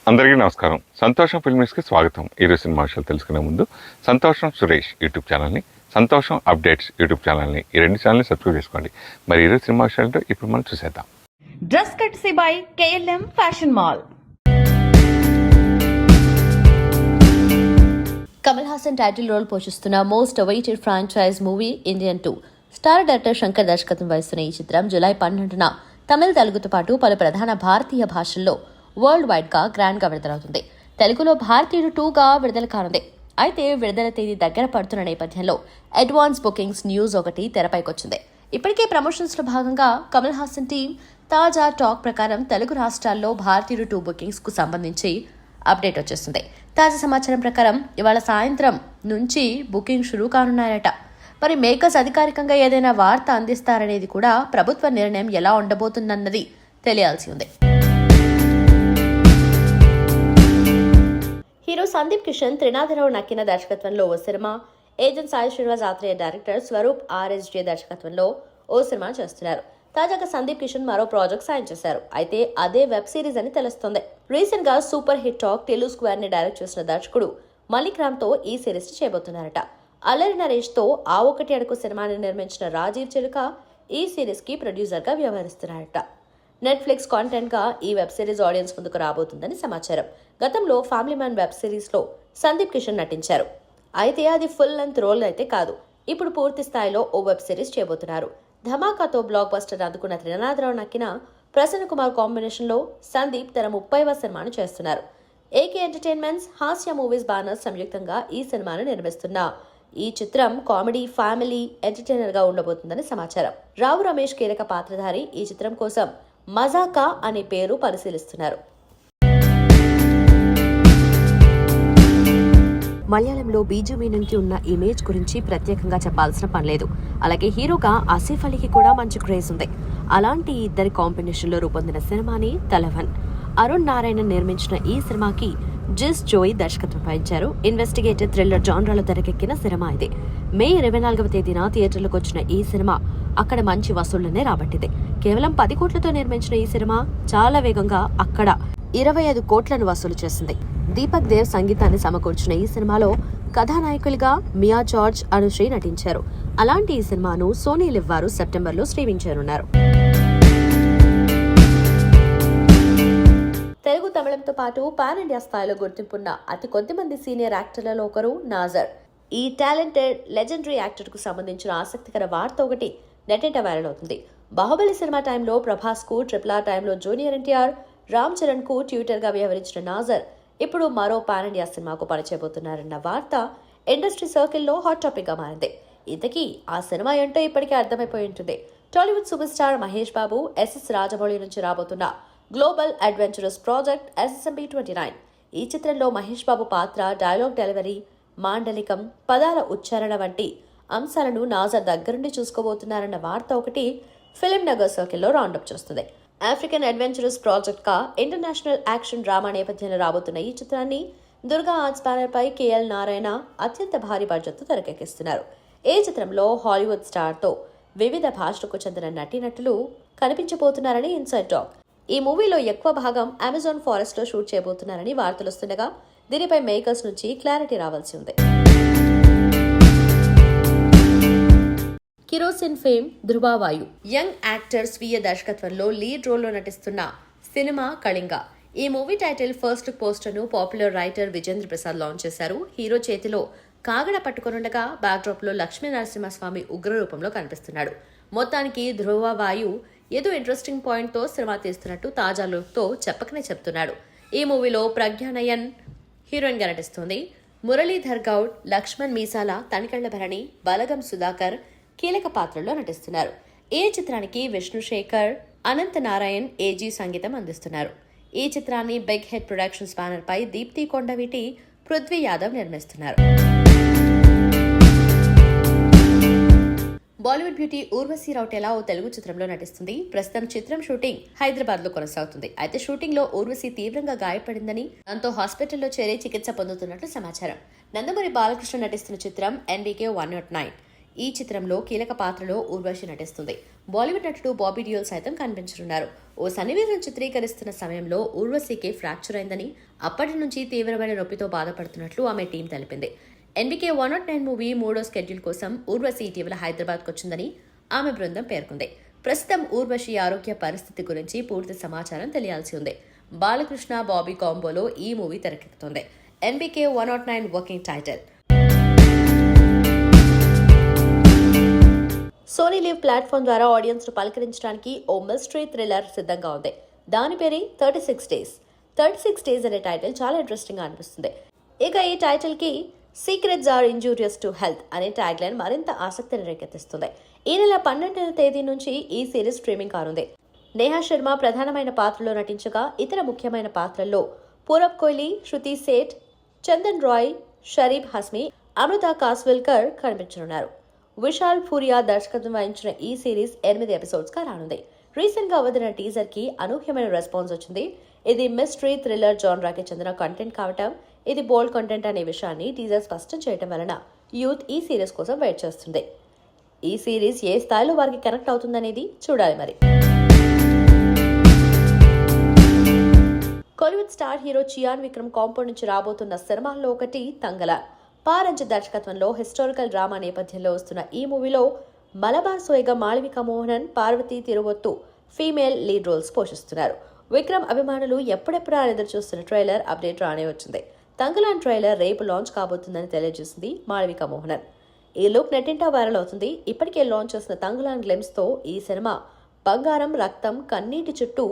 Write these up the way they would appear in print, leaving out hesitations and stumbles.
అందరికీ నమస్కారం. సంతోషం ఫిల్మ్స్కి స్వాగతం. ఈరోజు సినిమా విషయాలు తెలుసుకునే ముందు సంతోషం సురేష్ యూట్యూబ్ ఛానల్ని, సంతోషం అప్డేట్స్ యూట్యూబ్ ఛానల్ని, ఈ రెండు ఛానల్ని సబ్స్క్రైబ్ చేసుకోండి. మరి ఈరోజు సినిమా విషయాలతో ఇప్పుడు మనం చూసేద్దాం. Dress courtesy by KLM fashion mall. Kamal Haasan title role పోషిస్తున్న most awaited franchise movie Indian 2 star director Shankar దర్శకత్వం వహిస్తున్న ఈ చిత్రం జూలై 12న తమిళ, తెలుగుతో పాటు పలు ప్రధాన భారతీయ భాషల్లో వరల్డ్ వైడ్ గా గ్రాండ్ గా విడుదలవుతుంది. తెలుగులో భారతీయుడు 2గా విడుదల కానుంది. అయితే విడుదల తేదీ దగ్గర పడుతున్న నేపథ్యంలో అడ్వాన్స్ బుకింగ్స్ న్యూస్ ఒకటి తెరపైకొచ్చింది. ఇప్పటికే ప్రమోషన్స్ లో భాగంగా కమల్ హాసన్ టీం తాజా టాక్ ప్రకారం తెలుగు రాష్ట్రాల్లో భారతీయుడు 2 బుకింగ్స్ కు సంబంధించి అప్డేట్ వచ్చేస్తుంది. తాజా సమాచారం ప్రకారం ఇవాళ సాయంత్రం నుంచి బుకింగ్ షురూ కానున్నారట. మరి మేకర్స్ అధికారికంగా ఏదైనా వార్త అందిస్తారనేది కూడా ప్రభుత్వ నిర్ణయం ఎలా ఉండబోతుందన్నది తెలియాల్సి ఉంది. హీరో సందీప్ కిషన్, త్రినాథరావు నక్కిన దర్శకత్వంలో ఓ cinema, agent Sai Srinivas Athreya director Swaroop RSJ దర్శకత్వంలో ఓ సినిమా చేస్తున్నారు. తాజాగా సందీప్ కిషన్ మరో ప్రాజెక్ట్ సైన్ చేశారు. అయితే అదే వెబ్ సిరీస్ అని తెలుస్తోంది. రీసెంట్ గా సూపర్ హిట్ టాక్ టెలు స్క్వేర్ ని డైరెక్ట్ చేసిన దర్శకుడు మలిక్ రామ్ తో ఈ సిరీస్ చేయబోతున్నారట. అల్లరి నరేష్ తో ఆ ఒకటి అడుగు సినిమాని నిర్మించిన రాజీవ్ చిలుక ఈ సిరీస్ కి ప్రొడ్యూసర్ గా వ్యవహరిస్తున్నారట. నెట్ఫ్లిక్స్ కాంటెంట్ గా ఈ వెబ్ సిరీస్ ఆడియన్స్ ముందుకు రాబోతుందని సమాచారం. గతంలో ఫ్యామిలీ మ్యాన్ వెబ్ సిరీస్ లో సందీప్ కిషన్ నటించారు. అయితే అది ఫుల్ లెంత్ రోల్ అయితే కాదు. ఇప్పుడు పూర్తి స్థాయిలో ఓ వెబ్ సిరీస్ చేయబోతున్నారు. ధమాకాతో బ్లాక్ బస్టర్ అందుకున్న త్రినాథరావు నక్కిన, ప్రసన్న కుమార్ కాంబినేషన్ లో సందీప్ తన 30వ సినిమాను చేస్తున్నారు. AK ఎంటర్టైన్మెంట్స్, హాస్య మూవీస్ బ్యానర్ సంయుక్తంగా ఈ సినిమాను నిర్మిస్తున్న ఈ చిత్రం కామెడీ, ఫ్యామిలీ ఎంటర్టైనర్ గా ఉండబోతుందని సమాచారం. రావు రమేష్ కీలక పాత్రధారి. ఈ చిత్రం కోసం మజాకా అనే పేరు పరిశీలిస్తున్నారు. మలయాళంలో బీజు మీనన్కి ఉన్న ఇమేజ్ గురించి ప్రత్యేకంగా చెప్పాల్సిన పనిలేదు. అలాగే హీరోగా ఆసిఫ్ అలీకి కూడా మంచి క్రేజ్ ఉంది. అలాంటి ఇద్దరి కాంబినేషన్లో రూపొందిన సినిమాని తలవన్. అరుణ్ నారాయణన్ నిర్మించిన ఈ సినిమాకి జిస్ జోయి దర్శకత్వం వహించారు. ఇన్వెస్టిగేటివ్ థ్రిల్లర్ జాన్రాలో తెరకెక్కిన సినిమా ఇది. మే 24వ తేదీన థియేటర్లకు వచ్చిన ఈ సినిమా అక్కడ మంచి వసూళ్లనే రాబట్టింది. కేవలం 10 కోట్లతో నిర్మించిన ఈ సినిమా చాలా వేగంగా అక్కడ 25 కోట్లను వసూలు చేసింది. దీపక్ దేవ్ సంగీతాన్ని సమకూర్చిన ఈ సినిమాలో కథానాయకులుగా మియా జార్జ్, అనుశ్రీ నటించారు. అలాంటి ఈ సినిమాను సోనీ లివ్ వారు సెప్టెంబర్లో స్ట్రీమింగ్ చేయనున్నారు. తెలుగు, తమిళంతో పాటు పాన్ ఇండియా స్థాయిలో గుర్తింపున్న అతి కొద్ది మంది సీనియర్ యాక్టర్లలో ఒకరు నాజర్. ఈ టాలెంటెడ్ లెజెండరీ యాక్టర్ కు సంబంధించిన ఆసక్తికర వార్త ఒకటి నెట్టింట వైరల్ అవుతుంది. బాహుబలి సినిమా టైంలో ప్రభాస్ కు, RRR టైంలో జూనియర్ NTR, రామ్ చరణ్ కు ట్యూటర్ గా వ్యవహరించిన నాజర్ ఇప్పుడు మరో పాన్ ఇండియా సినిమాకు పనిచేయబోతున్నారన్న వార్త ఇండస్ట్రీ సర్కిల్లో హాట్ టాపిక్ గా మారింది. ఇంతకీ ఆ సినిమా ఏంటో ఇప్పటికే అర్థమైపోయి ఉంటుంది. Tollywood super star Mahesh Babu SS Rajamouli నుంచి రాబోతున్న గ్లోబల్ అడ్వెంచరస్ ప్రాజెక్ట్ SSMB29. ఈ చిత్రంలో మహేష్ బాబు పాత్ర, డైలాగ్ డెలివరీ, మాండలికం, పదాల ఉచ్చారణ వంటి అంశాలను నాజర్ దగ్గరుండి చూసుకోబోతున్నారన్న వార్త ఒకటి ఫిలిం నగర్ సర్కిల్లో రౌండప్ చేస్తుంది. ఆఫ్రికన్ అడ్వెంచరస్ ప్రాజెక్ట్ గా ఇంటర్నేషనల్ యాక్షన్ డ్రామా నేపథ్యంలో రాబోతున్న ఈ చిత్రాన్ని దుర్గా ఆర్ట్స్ బ్యానర్ పై KL నారాయణ అత్యంత భారీ బడ్జెట్ తో తెరకెక్కిస్తున్నారు. ఈ చిత్రంలో హాలీవుడ్ స్టార్ తో వివిధ భాషలకు చెందిన నటీనటులు కనిపించబోతున్నారని ఇన్సైడ్ టాక్. ఈ మూవీలో ఎక్కువ భాగం అమెజాన్ ఫారెస్ట్ లో షూట్ చేయబోతున్నారని వార్తలు వస్తుండగా దీనిపై మేకర్స్ నుంచి క్లారిటీ రావాల్సి ఉంది. కిరోసిన్ ఫేమ్ ధృవ వాయు యంగ్ యాక్టర్ స్వీయ దర్శకత్వంలో లీడ్ రోల్లో నటిస్తున్న సినిమా కళింగ. ఈ movie title first look poster ను popular writer Vijayendra Prasad launch చేశారు. హీరో చేతిలో కాగడ పట్టుకొనుండగా బ్యాక్డ్రాప్ లో లక్ష్మీ నరసింహస్వామి ఉగ్ర రూపంలో కనిపిస్తున్నాడు. మొత్తానికి ధృవ వాయు ఏదో ఇంట్రెస్టింగ్ పాయింట్ తో సినిమా తీస్తున్నట్టు తాజా లుక్ తో చెప్పకనే చెప్తున్నాడు. ఈ మూవీలో ప్రజ్ఞానయన్ హీరోయిన్ గా నటిస్తుంది. మురళీధర్ గౌడ్, లక్ష్మణ్ మీసాల, తనికళ్ల భరణి, బలగం సుధాకర్ కీలక పాత్రల్లో నటిస్తున్నారు. ఈ చిత్రానికి విష్ణు శేఖర్, అనంత నారాయణ్ AG సంగీతం అందిస్తున్నారు. ఈ చిత్రాన్ని బిగ్ హెడ్ ప్రొడక్షన్స్ బ్యానర్ పై దీప్తి కొండవీటి, పృథ్వీ యాదవ్ నిర్మిస్తున్నారు. బాలీవుడ్ బ్యూటీ ఊర్వశీ రౌటేలా ఓ తెలుగు చిత్రంలో నటిస్తుంది. ప్రస్తుతం చిత్రం షూటింగ్ హైదరాబాద్ లో కొనసాగుతుంది. అయితే షూటింగ్ లో ఊర్వశి తీవ్రంగా గాయపడిందని, దాంతో హాస్పిటల్లో చేరి చికిత్స పొందుతున్నట్లు సమాచారం. నందమూరి బాలకృష్ణ నటిస్తున్న చిత్రం NBK 109. ఈ చిత్రంలో కీలక పాత్రలో ఊర్వశి నటిస్తుంది. బాలీవుడ్ నటుడు బాబీ డియోల్ సైతం కనిపించనున్నారు. ఓ సన్నివేశం చిత్రీకరిస్తున్న సమయంలో ఊర్వశికి ఫ్రాక్చర్ అయిందని, అప్పటి నుంచి తీవ్రమైన నొప్పితో బాధపడుతున్నట్లు ఆమె టీం తెలిపింది. NBK 109 మూవీ 3వ షెడ్యూల్ కోసం ఊర్వశి ఇటీవల హైదరాబాద్కు వచ్చిందని ఆమె బృందం పేర్కొంది. ప్రస్తుతం ఊర్వశి ఆరోగ్య పరిస్థితి గురించి పూర్తి సమాచారం తెలియాల్సి ఉంది. బాలకృష్ణ బాబీ కాంబోలో ఈ మూవీ తెరకెక్కుతోంది. NBK 109 working title. Sony Liv platform ద్వారా ఆడియన్స్ ను పలకరించడానికి ఓ మిస్టరీ థ్రిల్లర్ సిద్ధంగా ఉంది. దాని పేరే 36 డేస్. 36 డేస్ అనే టైటిల్ చాలా ఇంట్రెస్టింగ్ గా అనిపిస్తుంది. ఇక ఈ టైటిల్ కి secrets are injurious to health అనే ట్యాగ్ లైన్ మరింత ఆసక్తిని రేకెత్తిస్తుంది. ఈ నెల 12వ తేదీ నుంచి ఈ సిరీస్ స్ట్రీమింగ్ కానుంది. నేహా శర్మ ప్రధానమైన పాత్రలో నటించగా ఇతర ముఖ్యమైన పాత్రల్లో పూరబ్ కోహ్లీ, శృతి సేఠ్, చందన్ రాయ్, షరీఫ్ హస్మి, అమృత కాస్విల్కర్ కనిపించనున్నారు. విశాల్ ఫూరియా దర్శకత్వం వహించిన ఈ సిరీస్ 8 ఎపిసోడ్స్ గా రానుంది. రీసెంట్ గా వదిలిన టీజర్ కి అనూహ్యమైన రెస్పాన్స్ వచ్చింది. ఇది మిస్టరీ థ్రిల్లర్ జాన్రాకి చెందిన కంటెంట్ కావటం, ఇది బోల్డ్ కంటెంట్ అనే విషయాన్ని టీజర్ స్పష్టం చేయడం వలన యూత్ ఈ సిరీస్ కోసం వెయిట్ చేస్తుంది. ఈ సిరీస్ ఏ స్థాయిలో వారికి కనెక్ట్ అవుతుందనేది చూడాలి. మరి Kollywood star hero Chiyaan Vikram compound నుంచి రాబోతున్న సినిమాల్లో ఒకటి తంగలాన్. పారంజ్ దర్శకత్వంలో హిస్టారికల్ డ్రామా నేపథ్యంలో వస్తున్న ఈ మూవీలో మలబార్ సోయగా Malavika Mohanan, Parvathy Thiruvothu female lead roles పోషిస్తున్నారు. విక్రమ్ అభిమానులు ఎప్పుడెప్పుడా ఎదురు చూస్తున్న ట్రైలర్ అప్డేట్ రానే వచ్చింది. తంగలాన్ ట్రైలర్ రేపు లాంచ్ కాబోతుందని తెలియజేసింది మాళవిక మోహనన్. ఈ లుక్ నెట్టింటా వైరల్ అవుతుంది. ఇప్పటికే లాంచ్ చేసిన తంగలాన్ గ్లిమ్స్ తో ఈ సినిమా బంగారం, రక్తం, కన్నీటి చుట్టూ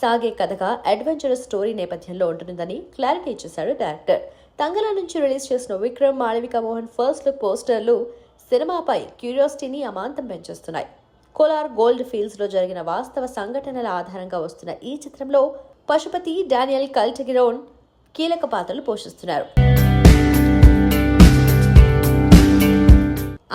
సాగే కథగా అడ్వెంచరస్ స్టోరీ నేపథ్యంలో ఉంటుందని క్లారిటీ ఇచ్చేశాడు డైరెక్టర్. తంగలాన్ నుంచి రిలీజ్ చేసిన విక్రమ్, మాళవిక మోహన్ ఫస్ట్ లుక్ పోస్టర్లు సినిమాపై క్యూరియాసిటీని అమాంతం పెంచేస్తున్నాయి. కోలార్ గోల్డ్ ఫీల్డ్స్ లో జరిగిన వాస్తవ సంఘటనల ఆధారంగా వస్తున్న ఈ చిత్రంలో పశుపతి, డానియల్ కల్టగిరోన్ కీలక పాత్రలు పోషిస్తున్నారు.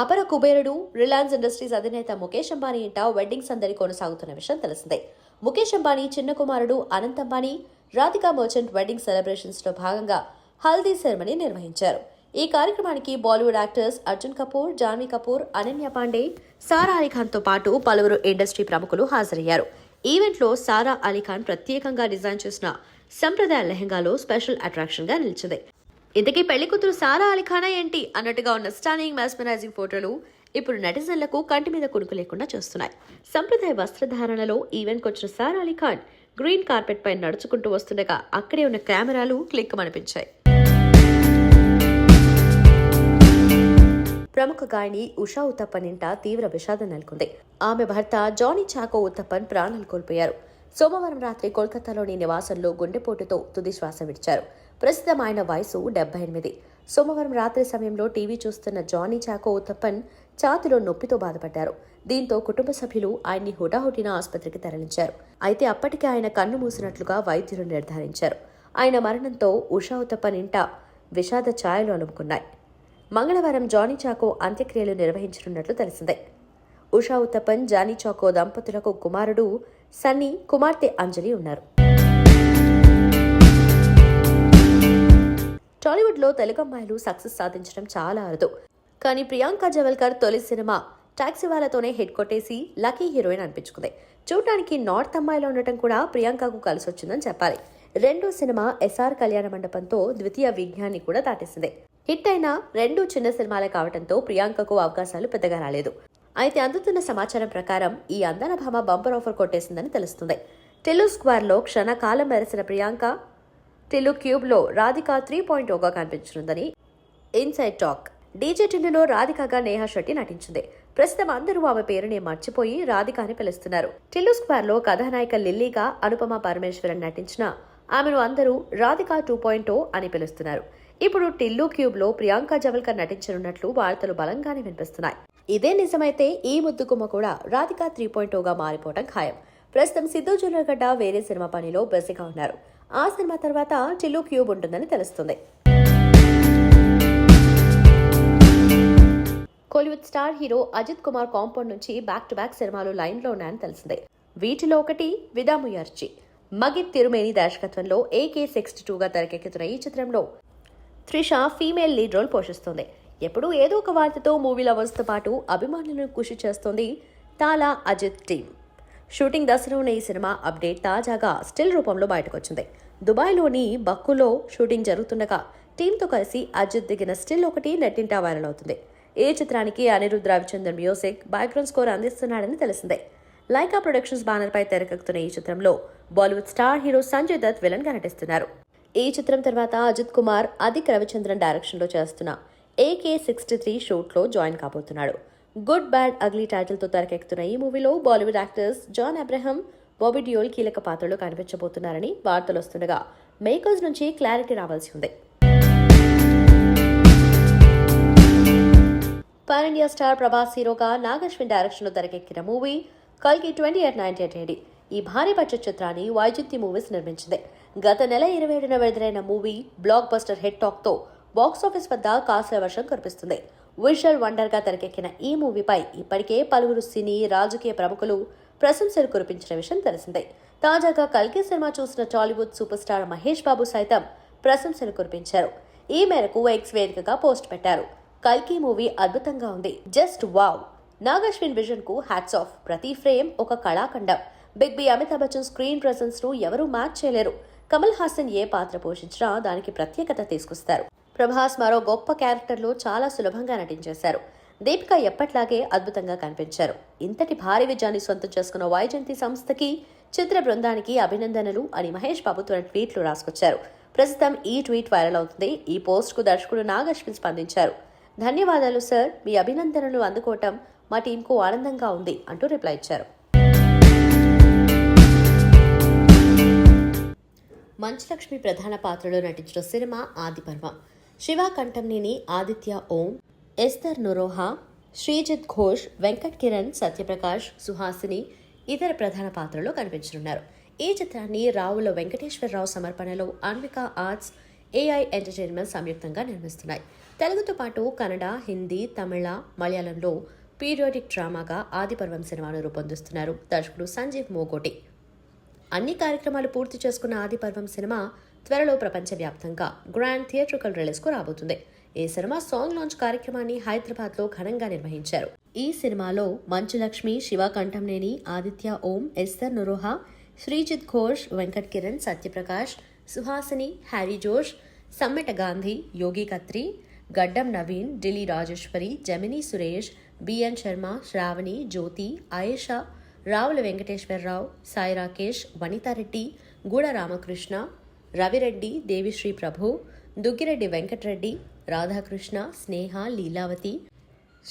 అపర కుబేరుడు, రిలయన్స్ ఇండస్ట్రీస్ అధినేత ముఖేష్ అంబానీ ఇంట వెడ్డింగ్ సందడి కొనసాగుతున్న విషయం తెలిసిందే. ముఖేష్ అంబానీ చిన్న కుమారుడు Anant Ambani Radhika merchant wedding celebrations లో భాగంగా హల్దీ సెరమనీ నిర్వహించారు. ఈ కార్యక్రమానికి బాలీవుడ్ యాక్టర్స్ అర్జున్ కపూర్, జాన్వీ కపూర్, అనన్య పాండే, సారా అలీఖాన్ తో పాటు పలువురు ఇండస్ట్రీ ప్రముఖులు హాజరయ్యారు. ఈవెంట్ లో సారా అలీఖాన్ ప్రత్యేకంగా డిజైన్ చేసిన సంప్రదాయ లెహంగాలో స్పెషల్ అట్రాక్షన్ గా నిలిచింది. ఇంతకీ పెళ్లి కూతురు సారా అలీఖానా ఏంటి అన్నట్టుగా ఉన్న స్టన్నింగ్ మెస్మరైజింగ్ ఫోటోలు ఇప్పుడు నెటిజన్లకు కంటి మీద కునుకు లేకుండా చేస్తున్నాయి. సంప్రదాయ వస్త్రధారణలో ఈవెంట్కి వచ్చిన సారా అలీఖాన్ గ్రీన్ కార్పెట్ పై నడుచుకుంటూ వస్తుండగా అక్కడే ఉన్న కెమెరాలు క్లిక్ అనిపించాయి. ప్రముఖ గాయని ఉషా ఉత్తప్పన్ ఇంట తీవ్ర విషాదం నెలకొంది. ఆమె భర్త జానీ చాకో ఉత్తప్పన్ ప్రాణాలు కోల్పోయారు. సోమవారం రాత్రి కోల్కతాలోని నివాసంలో గుండెపోటుతో తుది శ్వాస విడిచారు. ప్రస్తుతం ఆయన వయసు 78. సోమవారం రాత్రి సమయంలో టీవీ చూస్తున్న జానీ చాకో ఉత్తప్పన్ ఛాతిలో నొప్పితో బాధపడ్డారు. దీంతో కుటుంబ సభ్యులు ఆయన్ని హుటాహుటిన ఆసుపత్రికి తరలించారు. అయితే అప్పటికే ఆయన కన్ను మూసినట్లుగా వైద్యులు నిర్ధారించారు. ఆయన మరణంతో ఉషా ఉత్తప్పన్ ఇంట విషాద ఛాయలు అలుముకున్నాయి. మంగళవారం జానీ చాకో అంత్యక్రియలు నిర్వహించనున్నట్లు తెలిసిందే. ఉషా ఉత్తప్పన్, జానీ చాకో దంపతులకు కుమారుడు సన్నీ, కుమార్తె అంజలి ఉన్నారు. టాలీవుడ్ లో తెలుగు అమ్మాయిలు సక్సెస్ సాధించడం చాలా అరుదు. కానీ ప్రియాంక జవల్కర్ తొలి సినిమా టాక్సీవాలాతోనే హిట్ కొట్టేసి లక్కీ హీరోయిన్ అనిపించుకుంది. చూడటానికి నార్త్ అమ్మాయిలో ఉండటం కూడా ప్రియాంకకు కలిసొచ్చిందని చెప్పాలి. రెండో సినిమా SR కళ్యాణ మండపంతో ద్వితీయ విజ్ఞాన్ని కూడా దాటేసింది. హిట్ అయిన 2 చిన్న సినిమాలే కావడంతో ప్రియాంకకు అవకాశాలు పెద్దగా రాలేదు. అయితే అందుతున్న సమాచారం ప్రకారం ఈ అందాల భామ బంపర్ ఆఫర్ కొట్టేసిందని తెలుస్తుంది. టిల్లు స్క్వేర్ లో క్షణకాలం మెరిసిన ప్రియాంక టిల్లు క్యూబ్ లో రాధికా 3.0గా కనిపించనుందని ఇన్సైడ్ టాక్. డీజే టిల్లులో రాధికాగా నేహా శెట్టి నటించింది. ప్రస్తుతం అందరూ ఆమె పేరుని మర్చిపోయి రాధిక అని పిలుస్తున్నారు. టిల్లు స్క్వేర్ లో కథానాయిక లిల్లీగా అనుపమ పరమేశ్వరన్ నటించిన ఆమెను అందరూ రాధికా 2.0 అని పిలుస్తున్నారు. ఇప్పుడు టిల్లు క్యూబ్ లో ప్రియాంక జవల్కర్ నటించనున్నట్లు వార్తలు బలంగానే వినిపిస్తున్నాయి. ఇదే నిజమైతే ఈ ముద్దుగుమ్మ కూడా రాధికా 3.0గా మారిపోవడం ఖాయం. ప్రస్తుతం సిద్ధు జొన్నలగడ్డ వేరే సినిమా పనిలో బిజీగా ఉన్నారు. ఆ సినిమా తర్వాత టిల్లు క్యూబ్ ఉంటుందని తెలుస్తుంది. Kollywood star hero Ajith Kumar compound నుంచి బ్యాక్ టు బ్యాక్ సినిమాలు లైన్ లో ఉన్నాయని తెలిసిందే. వీటిలో ఒకటి విదాముయర్చి. మగిత్ తిరుమేని దర్శకత్వంలో AK-62గా తెరకెక్కుతున్న ఈ చిత్రంలో త్రిష ఫీమేల్ లీడ్ రోల్ పోషిస్తుంది. ఎప్పుడూ ఏదో ఒక వార్తతో మూవీ లవర్స్తో పాటు అభిమానులను ఖుషి చేస్తోంది తాలా అజిత్ టీం. షూటింగ్ దశలో ఉన్న ఈ సినిమా అప్డేట్ తాజాగా స్టిల్ రూపంలో బయటకొచ్చింది. దుబాయ్లోని బక్కులో షూటింగ్ జరుగుతుండగా టీంతో కలిసి అజిత్ దిగిన స్టిల్ ఒకటి నెట్టింటా వైరల్ అవుతుంది. ఈ చిత్రానికి Anirudh Ravichander music, background score అందిస్తున్నాడని తెలిసిందే. లైకా ప్రొడక్షన్స్ బ్యానర్ పై తెరకెక్కుతున్న ఈ చిత్రంలో Bollywood star hero Sanjay Dutt villain గా నటిస్తున్నారు. ఈ చిత్రం తర్వాత అజిత్ కుమార్ అదిక్ రవిచంద్రన్ డైరెక్షన్ లో చేస్తున్న AK-63 షూట్ లో జాయిన్ కాబోతున్నాడు. గుడ్ బ్యాడ్ అగ్లీ టైటిల్ తో తెరకెక్కుతున్న ఈ మూవీలో బాలీవుడ్ యాక్టర్స్ జాన్ అబ్రహం, బాబీ డియోల్ కీలక పాత్రలో కనిపించబోతున్నారని వార్తలు వస్తుండగా మేకర్స్ నుంచి క్లారిటీ రావాల్సి ఉంది. పాన్ ఇండియా స్టార్ ప్రభాస్ హీరోగా నాగశ్విన్ డైరెక్షన్ లో తెరకెక్కిన మూవీ కల్కి 2898 AD. ఈ భారీ బడ్జెట్ చిత్రాన్ని వైజయంతి మూవీస్ నిర్మించింది. గత నెల 27న విడుదలైన movie block buster hit talk తో బాక్సాఫీస్ వద్ద కాసుల వర్షం కురిపిస్తుంది. విజువల్ వండర్ గా తెరకెక్కిన ఈ మూవీపై ఇప్పటికే పలువురు సినీ, రాజకీయ ప్రముఖులు ప్రశంసలు కురిపించిన విషయం తెలిసిందే. తాజాగా కల్కి సినిమా చూసిన టాలీవుడ్ సూపర్ స్టార్ మహేష్ బాబు సైతం ప్రశంసలు కురిపించారు. ఈ మేరకు ఎక్స్ వేదికగా పోస్ట్ పెట్టారు. కల్కి మూవీ అద్భుతంగా ఉంది, జస్ట్ వావ్. నాగశ్విన్ విజన్ కు హ్యాట్స్ ఆఫ్. ప్రతి ఫ్రేమ్ ఒక కళాఖండం. Big B Amitabh Bachchan screen presence ను ఎవరూ మ్యాచ్ చేయలేరు. కమల్ హాసన్ ఏ పాత్ర పోషించినా దానికి ప్రత్యేకత తీసుకొస్తారు. ప్రభాస్ మరో గొప్ప క్యారెక్టర్లో చాలా సులభంగా నటించేశారు. దీపిక ఎప్పట్లాగే అద్భుతంగా కనిపించారు. ఇంతటి భారీ విజయాన్ని సొంతం చేసుకున్న వైజయంతి సంస్థకి, చిత్ర బృందానికి అభినందనలు అని మహేష్ బాబు తన ట్వీట్లు రాసుకొచ్చారు. ప్రస్తుతం ఈ ట్వీట్ వైరల్ అవుతుంది. ఈ పోస్ట్ కు దర్శకుడు నాగశ్విన్ స్పందించారు. ధన్యవాదాలు సార్, మీ అభినందనలు అందుకోవటం మా టీంకు ఆనందంగా ఉంది అంటూ రిప్లై ఇచ్చారు. మంచులక్ష్మి ప్రధాన పాత్రలో నటించిన సినిమా ఆదిపర్వ. శివ కంఠంనేని, ఆదిత్య ఓం, ఎస్తర్ నొరోహా, శ్రీజిత్ ఘోష్, వెంకట్ కిరణ్, సత్యప్రకాష్, సుహాసిని ఇతర ప్రధాన పాత్రలో కనిపించనున్నారు. ఈ చిత్రాన్ని రావుల వెంకటేశ్వరరావు సమర్పణలో అన్విక ఆర్ట్స్, AI ఎంటర్టైన్మెంట్ సంయుక్తంగా నిర్మిస్తున్నాయి. తెలుగుతో పాటు కన్నడ, హిందీ, తమిళ, మలయాళంలో పీరియాడిక్ డ్రామాగా ఆదిపర్వం సినిమాను రూపొందిస్తున్నారు దర్శకుడు సంజీవ్ మోగోటి. అన్ని కార్యక్రమాలు పూర్తి చేసుకున్న ఆదిపర్వం సినిమా త్వరలో ప్రపంచవ్యాప్తంగా గ్రాండ్ థియేట్రికల్ రిలీజ్ కు రాబోతుంది. ఈ సినిమా సాంగ్ లాంచ్ కార్యక్రమాన్ని హైదరాబాద్ లో ఘనంగా నిర్వహించారు. ఈ సినిమాలో మంచులక్ష్మి, శివ కంఠంనేని, ఆదిత్య ఓం, ఎస్తర్ నొరోహా, శ్రీజిత్ ఘోష్, వెంకట్ కిరణ్, సత్యప్రకాష్, సుహాసిని, హ్యారీ జోష్, సమ్మెట గాంధీ, యోగి కత్రి, గడ్డం నవీన్, ఢిల్లీ రాజేశ్వరి, జమినీ సురేష్, బిఎన్ శర్మ, శ్రావణి, జ్యోతి, ఆయేషా, రావుల వెంకటేశ్వరరావు, సాయి రాకేష్, వనితారెడ్డి, గూడ రామకృష్ణ, రవిరెడ్డి, దేవిశ్రీ ప్రభు, దుగ్గిరెడ్డి వెంకటరెడ్డి, రాధాకృష్ణ, స్నేహ, లీలావతి,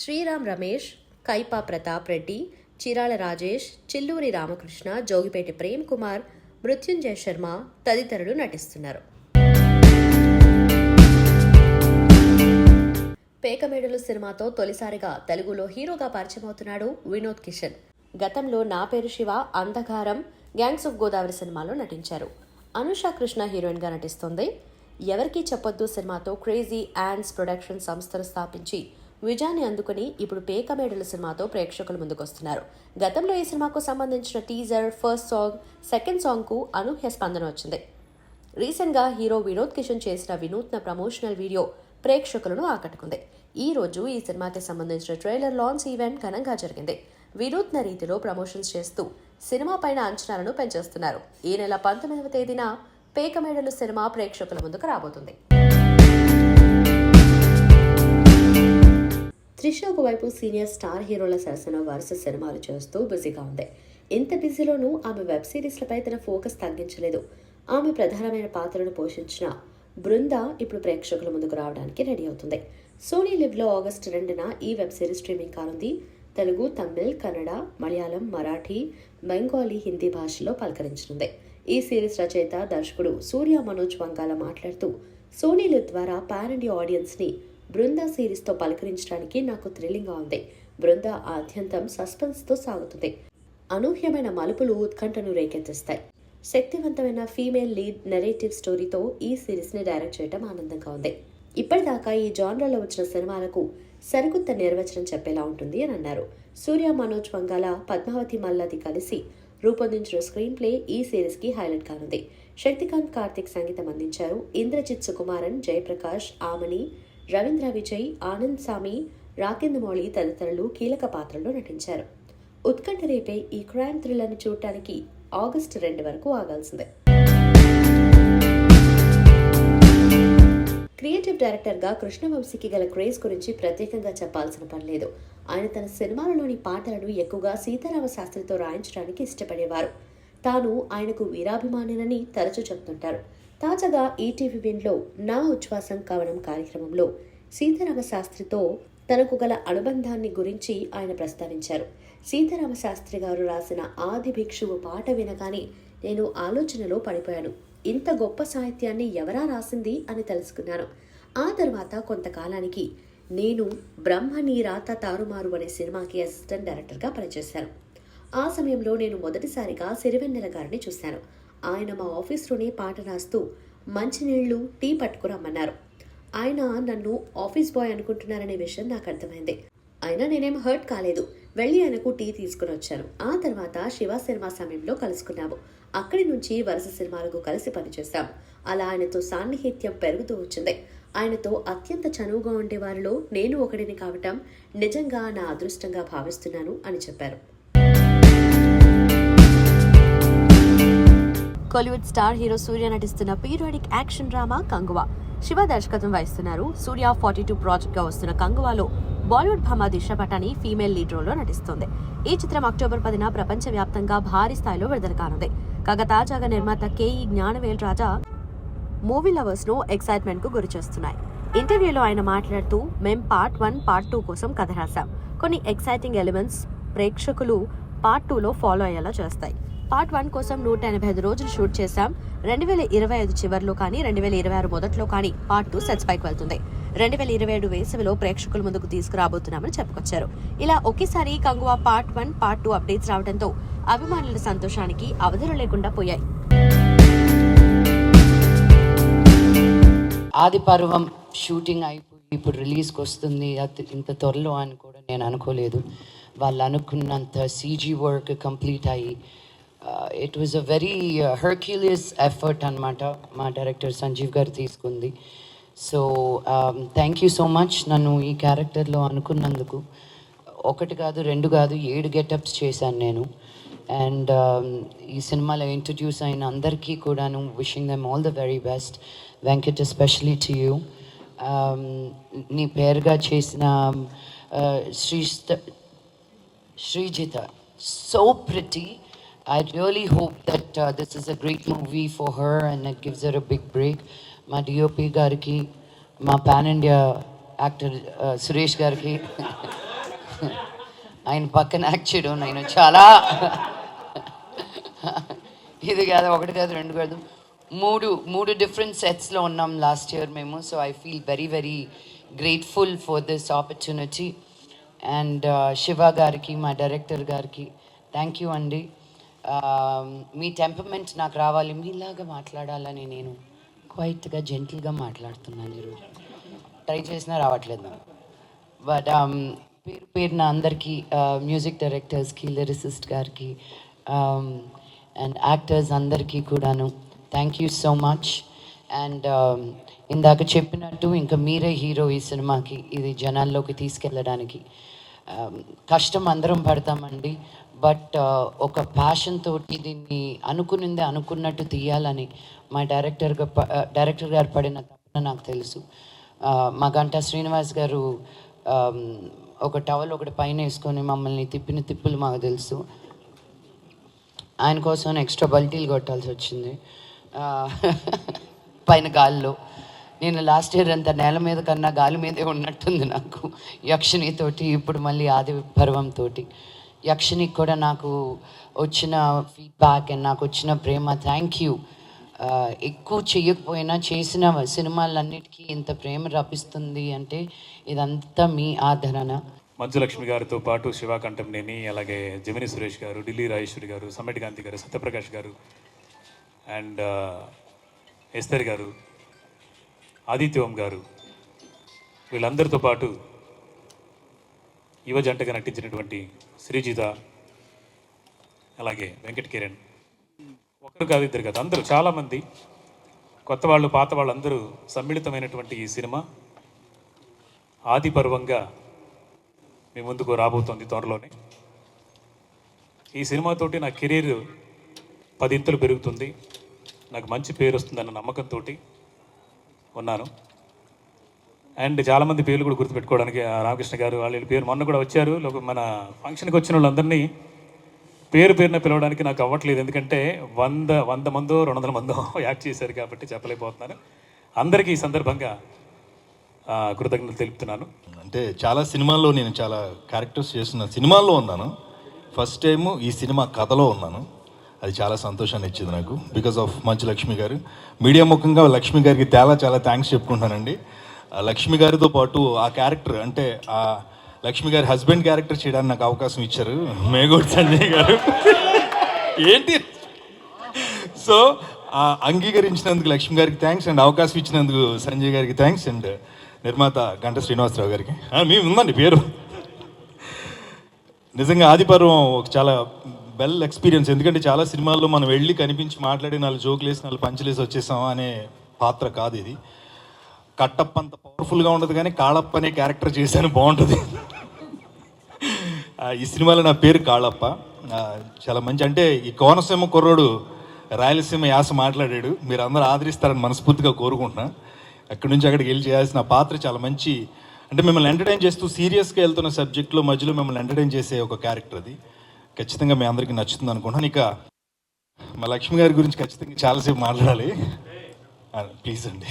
శ్రీరామ్ రమేష్, కైపా ప్రతాప్ రెడ్డి, చిరాల రాజేష్, చిల్లూరి రామకృష్ణ, జోగిపేటి ప్రేమ్ కుమార్, మృత్యుంజయ శర్మ తదితరులు నటిస్తున్నారు. పేకమేడలు సినిమాతో తొలిసారిగా తెలుగులో హీరోగా పరిచయమవుతున్నాడు వినోద్ కిషన్. గతంలో నా పేరు శివ, అంధకారం, గ్యాంగ్స్ ఆఫ్ గోదావరి సినిమాలో నటించారు. అనుష కృష్ణ హీరోయిన్ గా నటిస్తోంది. ఎవరికీ చెప్పొద్దు సినిమాతో క్రేజీ యాండ్స్ ప్రొడక్షన్ సంస్థను స్థాపించి విజయాన్ని అందుకుని ఇప్పుడు పేకమేడలు సినిమాతో ప్రేక్షకుల ముందుకొస్తున్నారు. గతంలో ఈ సినిమాకు సంబంధించిన teaser, first song, second song కు అనూహ్య స్పందన వచ్చింది. రీసెంట్ గా హీరో వినోద్ కిషన్ చేసిన వినూత్న ప్రమోషనల్ వీడియో ప్రేక్షకులను ఆకట్టుకుంది. ఈ రోజు ఈ సినిమాకి సంబంధించిన ట్రైలర్ లాంచ్ ఈవెంట్ ఘనంగా జరిగింది. వినూత్న రీతిలో ప్రమోషన్స్ చేస్తూ సినిమా పైన అంచనాలను పెంచేస్తున్నారు. ఈ నెల 19వ తేదీన పేకమేడలు సినిమా ప్రేక్షకుల ముందుకు రాబోతుంది. త్రిష ఒకవైపు సీనియర్ స్టార్ హీరోల సరసన వరుస సినిమాలు చేస్తూ బిజీగా ఉంది. ఇంత బిజీలోనూ ఆమె వెబ్ సిరీస్లపై తన ఫోకస్ తగ్గించలేదు. ఆమె ప్రధానమైన పాత్రను పోషించిన బృంద ఇప్పుడు ప్రేక్షకుల ముందుకు రావడానికి రెడీ అవుతుంది. సోనీ లివ్లో ఆగస్టు 2న ఈ వెబ్ సిరీస్ స్ట్రీమింగ్ కానుంది. తెలుగు, తమిళ్, కన్నడ, మలయాళం, మరాఠీ, బెంగాలీ, హిందీ భాషలో పలకరించనుంది. ఈ సిరీస్ రచయిత, దర్శకుడు సూర్య మనోజ్ వంగాల మాట్లాడుతూ, సోనీ లివ్ ద్వారా పాన్ ఇండియా ఆడియన్స్ ని బృంద సిరీస్ తో పలకరించడానికి నాకు థ్రిల్లింగ్ గా ఉంది. బృంద ఆద్యంతం సస్పెన్స్ తో సాగుతుంది. అనూహ్యమైన మలుపులు ఉత్కంఠను రేకెత్తిస్తాయి. శక్తివంతమైన ఫీమేల్ లీడ్ నెరేటివ్ స్టోరీతో ఈ సిరీస్ ని డైరెక్ట్ చేయడం ఆనందంగా ఉంది. ఇప్పటిదాకా ఈ జానర్లో వచ్చిన సినిమాలకు సరికొత్త నిర్వచనం చెప్పేలా ఉంటుంది అని అన్నారు. సూర్య మనోజ్ వంగాల, పద్మావతి మల్లది కలిసి రూపొందించిన స్క్రీన్ ప్లే ఈ సిరీస్ కి హైలైట్ కానుంది. శక్తికాంత్ కార్తిక్ సంగీతం అందించారు. ఇంద్రజిత్ సుకుమారన్, జయప్రకాష్, ఆమని, రవీంద్ర విజయ్, ఆనంద్ సామి, రాకేంద్రమౌళి తదితరులు కీలక పాత్రల్లో నటించారు. ఉత్కంఠ రేపే ఈ క్రైమ్ థ్రిల్లర్ని చూడటానికి ఆగస్టు 2 వరకు ఆగాల్సిందే. క్రియేటివ్ డైరెక్టర్గా కృష్ణవంశీకి గల క్రేజ్ గురించి ప్రత్యేకంగా చెప్పాల్సిన పని లేదు. ఆయన తన సినిమాలలోని పాటలను ఎక్కువగా సీతారామ శాస్త్రితో రాయించడానికి ఇష్టపడేవారు. తాను ఆయనకు వీరాభిమానినని తరచూ చెప్తుంటారు. తాజాగా ఈటీవీ విన్లో నా ఉచ్ఛ్వాసం కవనం కార్యక్రమంలో సీతారామ శాస్త్రితో తనకు గల అనుబంధాన్ని గురించి ఆయన ప్రస్తావించారు. సీతారామ శాస్త్రి గారు రాసిన ఆది భిక్షువు పాట వినగానే నేను ఆలోచనలో పడిపోయాను. ఇంత గొప్ప సాహిత్యాన్ని ఎవరా రాసింది అని తెలుసుకున్నాను. ఆ తర్వాత కొంతకాలానికి నేను బ్రహ్మ నీ రాత తారుమారు అనే సినిమాకి అసిస్టెంట్ డైరెక్టర్గా పనిచేశాను. ఆ సమయంలో నేను మొదటిసారిగా సిరివెన్నెల గారిని చూశాను. ఆయన మా ఆఫీస్లోనే పాట రాస్తూ మంచినీళ్లు, టీ పట్టుకురమ్మన్నారు. ఆయన నన్ను ఆఫీస్ బాయ్ అనుకుంటున్నారనే విషయం నాకు అర్థమైంది. అయినా నేనేం హర్ట్ కాలేదు. వెళ్ళి ఆయనకు టీ తీసుకుని వచ్చాను. ఆ తర్వాత శివ సినిమా సమయంలో కలుసుకున్నాము. అక్కడి నుంచి వరుస సినిమాలకు కలిసి పనిచేశాం. అలా ఆయనతో సాన్నిహిత్యం పెరుగుతూ వచ్చింది. ఆయనతో అత్యంత చనువుగా ఉండేవారిలో నేను ఒకడిని కావటం నిజంగా నా అదృష్టంగా భావిస్తున్నాను అని చెప్పారు. కోలీవుడ్ స్టార్ హీరో సూర్య నటిస్తున్న periodic action drama Kanguva. Shiva దర్శకత్వం వహిస్తున్నారు. సూర్య 42 ప్రాజెక్ట్ గా వస్తున్న కంగువాలో బాలీవుడ్ భామ దిశ పటాని ఫీమేల్ లీడ్ రోల్ లో నటిస్తోంది. ఈ చిత్రం అక్టోబర్ 10న ప్రపంచవ్యాప్తంగా భారీ స్థాయిలో విడుదల కానుంది. కాగా తాజాగా నిర్మాత కేఈ జ్ఞానవేల్ రాజా మూవీ లవర్స్ ను ఎక్సైట్మెంట్ కు గురి చేస్తున్నాయి. ఇంటర్వ్యూలో ఆయన మాట్లాడుతూ, మేం పార్ట్ 1, పార్ట్ 2 కోసం కథ రాశాం. కొన్ని ఎక్సైటింగ్ ఎలిమెంట్స్ ప్రేక్షకులు పార్ట్ 2లో ఫాలో అయ్యేలా చేస్తాయి. పార్ట్ 1 కోసం 185 రోజులు షూట్ చేశాం. 2025 చివరిలో కానీ 2026 మొదట్లో కానీ పార్ట్ 2 సెట్స్ పైకి వెళ్తుంది. 2027 వేసవిలో ప్రేక్షకుల ముందుకు తీసుకురాబోతున్నామని చెప్పుకొచ్చారు. ఇలా ఒకేసారి కంగువా పార్ట్ 1, పార్ట్ 2 అప్డేట్స్ రావడంతో అభిమానుల సంతోషానికి అవధులు లేకుండా పోయాయి. ఆది పర్వం షూటింగ్ అయిపోయి ఇప్పుడు రిలీజ్కి వస్తుంది ఇంత త్వరలో అని కూడా నేను అనుకోలేదు. వాళ్ళు అనుకున్నంత సీజీ వర్క్ కంప్లీట్ అయ్యి it was a very herculean effort అనమాట మా డైరెక్టర్ సంజీవ్ గారు తీసుకుంది. So thank you so much నన్ను ఈ క్యారెక్టర్లో అనుకున్నందుకు. 1 కాదు 2 కాదు 7 గెటప్స్ చేశాను నేను. అండ్ ఈ సినిమాలో ఇంట్రడ్యూస్ అయిన అందరికీ కూడాను wishing them all the very best. Venkat especially to you. నీ పేరుగా చేసిన Srijita, so pretty. I really hope that this is a great movie for her and it gives her a big break. మా DOP గారికి, మా pan India actor Suresh గారికి, ఆయన పక్కన act చేయడం నేను చాలా ఇది కాదు 1 కాదు 2 కాదు 3 డిఫరెంట్ సెట్స్లో ఉన్నాం లాస్ట్ ఇయర్ మేము. So I feel very very grateful for this opportunity. And Shiva గారికి, మా డైరెక్టర్ గారికి థ్యాంక్ యూ అండి. మీ టెంపర్మెంట్ నాకు రావాలి, మీలాగా మాట్లాడాలని నేను క్వైట్గా జెంటిల్గా మాట్లాడుతున్నాను. ఈరోజు ట్రై చేసినా రావట్లేదు నాకు. బట్ పేరున అందరికీ, మ్యూజిక్ డైరెక్టర్స్కి, లిరిసిస్ట్ గారికి అండ్ యాక్టర్స్ అందరికీ కూడాను thank you so much. And ఇందాక చెప్పినట్టు ఇంకా మీరే హీరో ఈ సినిమాకి. ఇది జనాల్లోకి తీసుకెళ్ళడానికి కష్టం అందరం పడతామండి. బట్ ఒక ప్యాషన్ తోటి దీన్ని అనుకునిందే అనుకున్నట్టు తీయాలని మా డైరెక్టర్ గారు పడిన తపన నాకు తెలుసు. మా గంటా శ్రీనివాస్ గారు ఒక టవల్ ఒకటి పైన వేసుకొని మమ్మల్ని తిప్పిన తిప్పులు మాకు తెలుసు. ఆయన కోసం ఎక్స్ట్రా బల్టీలు కొట్టాల్సి వచ్చింది పైన గాల్లో. నేను లాస్ట్ ఇయర్ అంతా నేల మీద కన్నా గాలి మీదే ఉన్నట్టుంది నాకు యక్షినితోటి. ఇప్పుడు మళ్ళీ ఆది పర్వంతో యక్షినికి కూడా నాకు వచ్చిన ఫీడ్బ్యాక్ అండ్ నాకు వచ్చిన ప్రేమ, థ్యాంక్ యూ. ఎక్కువ చేయకపోయినా చేసిన సినిమాలన్నిటికీ ఇంత ప్రేమ రప్పిస్తుంది అంటే ఇదంతా మీ ఆదరణ. మంజులక్ష్మి గారితో పాటు శివ కంఠంనేని, అలాగే జమిని సురేష్ గారు, ఢిల్లీ రాజేశ్వరి గారు, సమ్మెటి కాంతి గారు, సత్యప్రకాష్ గారు అండ్ ఎస్తర్ గారు, ఆదిత్యవం గారు, వీళ్ళందరితో పాటు యువ జంటగా నటించినటువంటి శ్రీజిత, అలాగే వెంకట్ కిరణ్, ఒకరు కాదు 2 కాదు అందరూ చాలామంది కొత్త వాళ్ళు పాత వాళ్ళందరూ సమ్మిళితమైనటువంటి ఈ సినిమా ఆది పర్వంగా మీ ముందుకు రాబోతోంది త్వరలోనే. ఈ సినిమాతోటి నా కెరీర్ 10 ఇంతలు పెరుగుతుంది, నాకు మంచి పేరు వస్తుందన్న నమ్మకంతో ఉన్నాను. అండ్ చాలామంది పేర్లు కూడా గుర్తుపెట్టుకోవడానికి రామకృష్ణ గారు వాళ్ళ పేరు మొన్న కూడా వచ్చారు. మన ఫంక్షన్కి వచ్చిన వాళ్ళందరినీ పేరున పిలవడానికి నాకు అవ్వట్లేదు, ఎందుకంటే 100 మందో 200 మందో యాక్ట్ చేశారు కాబట్టి చెప్పలేకపోతున్నాను. అందరికీ ఈ సందర్భంగా కృతజ్ఞతలు తెలుపుతున్నాను. అంటే చాలా సినిమాల్లో నేను చాలా క్యారెక్టర్స్ చేస్తున్న సినిమాల్లో ఉన్నాను. ఫస్ట్ టైము ఈ సినిమా కథలో ఉన్నాను. అది చాలా సంతోషాన్ని ఇచ్చింది నాకు, బికాస్ ఆఫ్ మంచు లక్ష్మి గారు. మీడియా ముఖంగా లక్ష్మి గారికి చాలా థ్యాంక్స్ చెప్పుకుంటున్నానండి. లక్ష్మి గారితో పాటు ఆ క్యారెక్టర్ అంటే ఆ లక్ష్మి గారి హస్బెండ్ క్యారెక్టర్ చేయడానికి నాకు అవకాశం ఇచ్చారు మేగోడ్ సంజయ్ గారు. ఏంటి సో అంగీకరించినందుకు లక్ష్మి గారికి థ్యాంక్స్, అండ్ అవకాశం ఇచ్చినందుకు సంజయ్ గారికి థ్యాంక్స్, అండ్ నిర్మాత గంట శ్రీనివాసరావు గారికి. మేము ఉందండి పేరు. నిజంగా ఆదిపర్వం ఒక చాలా వెల్ ఎక్స్పీరియన్స్, ఎందుకంటే చాలా సినిమాల్లో మనం వెళ్ళి కనిపించి మాట్లాడి 4 జోకులు వేసి 4 పంచులేసి వచ్చేసాం అనే పాత్ర కాదు ఇది. కట్టప్ప అంత పవర్ఫుల్గా ఉండదు కానీ కాళప్ప అనే క్యారెక్టర్ చేశాను, బాగుంటుంది. ఈ సినిమాలో నా పేరు కాళప్ప. చాలా మంచి, అంటే ఈ కోనసీమ కుర్రోడు రాయలసీమ యాస మాట్లాడాడు, మీరు అందరూ ఆదరిస్తారని మనస్ఫూర్తిగా కోరుకుంటున్నా. అక్కడి నుంచి అక్కడికి వెళ్ళి చేయాల్సిన పాత్ర చాలా మంచి, అంటే మిమ్మల్ని ఎంటర్టైన్ చేస్తూ సీరియస్గా వెళ్తున్న సబ్జెక్ట్లో మధ్యలో మిమ్మల్ని ఎంటర్టైన్ చేసే ఒక క్యారెక్టర్ అది. ఖచ్చితంగా మీ అందరికీ నచ్చుతుంది అనుకుంటున్నాను. ఇక మా లక్ష్మి గారి గురించి ఖచ్చితంగా చాలాసేపు మాట్లాడాలి, ప్లీజ్ అండి.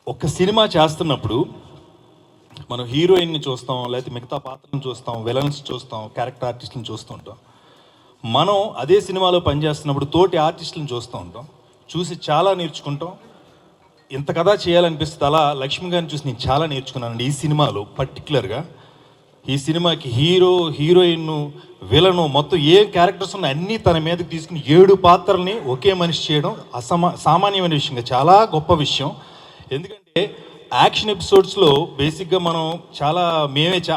ఒక సినిమా చేస్తున్నప్పుడు మనం హీరోయిన్ని చూస్తాం, లేకపోతే మిగతా పాత్రలను చూస్తాం, విలన్స్ చూస్తాం, క్యారెక్టర్ ఆర్టిస్టులను చూస్తూ ఉంటాం. మనం అదే సినిమాలో పనిచేస్తున్నప్పుడు తోటి ఆర్టిస్టులను చూస్తూ ఉంటాం, చూసి చాలా నేర్చుకుంటాం. ఇంత కథ చేయాలనిపిస్తుంది. అలా లక్ష్మి గారిని చూసి నేను చాలా నేర్చుకున్నానండి ఈ సినిమాలో. పర్టికులర్గా ఈ సినిమాకి హీరోయిన్, విలను మొత్తం ఏ క్యారెక్టర్స్ ఉన్నాయి అన్నీ తన మీదకి తీసుకుని 7 పాత్రల్ని ఒకే మనిషి చేయడం సామాన్యమైన విషయంగా చాలా గొప్ప విషయం. ఎందుకంటే యాక్షన్ ఎపిసోడ్స్లో బేసిక్గా మనం చాలా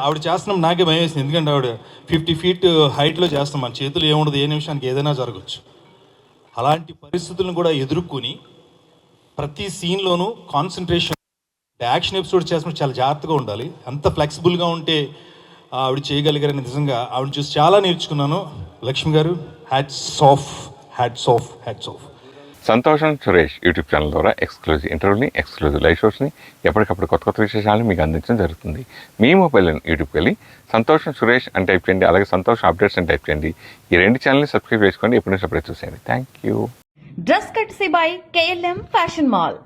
ఆవిడ చేస్తున్నాం, నాకే భయం వేసింది. ఎందుకంటే ఆవిడ 50 ఫీట్ హైట్లో చేస్తాం, మన చేతులు ఏముండదు, ఏ నిమిషానికి ఏదైనా జరగచ్చు. అలాంటి పరిస్థితులను కూడా ఎదుర్కొని ప్రతి సీన్లోనూ కాన్సన్ట్రేషన్, యాక్షన్ ఎపిసోడ్ చేసినప్పుడు చాలా జాగ్రత్తగా ఉండాలి. అంత ఫ్లెక్సిబుల్గా ఉంటే ఆవిడ చేయగలిగారని నిజంగా ఆవిడ చూసి చాలా నేర్చుకున్నాను. లక్ష్మి గారు హ్యాట్స్ ఆఫ్. సంతోషం సురేష్ యూట్యూబ్ ఛానల్ ద్వారా ఎక్స్క్లూజివ్ ఇంటర్వ్యూని, ఎక్స్క్లూజివ్ లైవ్ షోస్ని, ఎప్పటికప్పుడు కొత్త విశేషాలను మీకు అందించడం జరుగుతుంది. మీ మొబైల్ యూట్యూబ్కి వెళ్ళి సంతోషం సురేష్ అని టైప్ చేయండి, అలాగే సంతోషం అప్డేట్స్ అని టైప్ చేయండి. ఈ 2 ఛానల్ని సబ్స్క్రైబ్ చేసుకోండి, ఎప్పుడు అప్పుడే చూసేయండి. Thank you. Dress courtesy by KLM fashion mall.